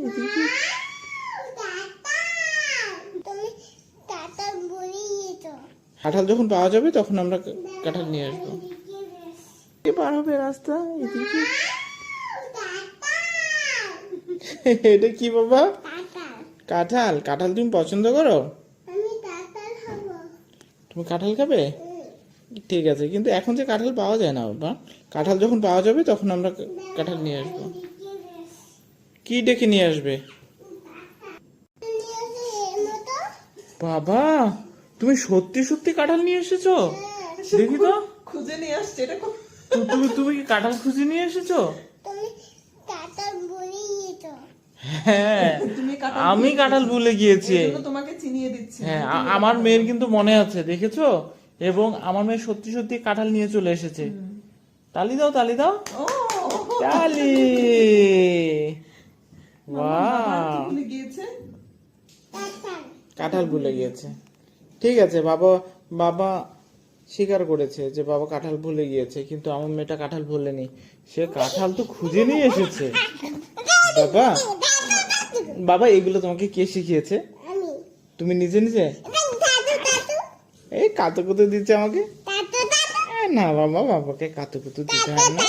এদিকে। কাঁঠাল যখন পাওয়া যাবে তখন আমরা কাঁঠাল নিয়ে আসবো। কে পার হবে রাস্তা? এদিকে। এটা কি বাবা? কাঁঠাল। কাঁঠাল তুমি পছন্দ করো? তুমি কাঁঠাল খাবে? ঠিক আছে, কিন্তু এখন যে কাঁঠাল পাওয়া যায় না বাবা। কাঁঠাল যখন পাওয়া যাবে তখন আমরা কাঁঠাল নিয়ে আসবো। কি ডেকে নিয়ে আসবে? বাবা, তুমি সত্যি সত্যি কাঁঠাল নিয়ে এসেছো? দেখি তো। খুঁজে নিয়ে আসছে এটা। তুমি কি কাঁঠাল খুঁজে নিয়ে এসেছো? হ্যাঁ, আমি কাঁঠাল ভুলে গিয়েছি। তোমাকে চিনিয়ে দিচ্ছি। হ্যাঁ, আমার মেয়ের কিন্তু মনে আছে, দেখেছো? এবং আমার মেয়ে সত্যি সত্যি কাঁঠাল নিয়ে চলে এসেছে। তালি দাও, তালি দাও। তালি। বাহ, ভুলে গিয়েছে। কাঁঠাল ভুলে গিয়েছে। ঠিক আছে, বাবা বাবা স্বীকার করেছে যে বাবা কাঁঠাল ভুলে গিয়েছে, কিন্তু আমার মেয়েটা কাঁঠাল ভুলেনি। সে কাঁঠাল তো খুঁজে নিয়ে এসেছে। বাবা, বাবা এগুলো তোমাকে কে শিখিয়েছে? তুমি নিজে নিজে? এই কাতুকুতু দিচ্ছে আমাকে? না বাবা, বাবাকে কাতুকুতু দিতে হয় না।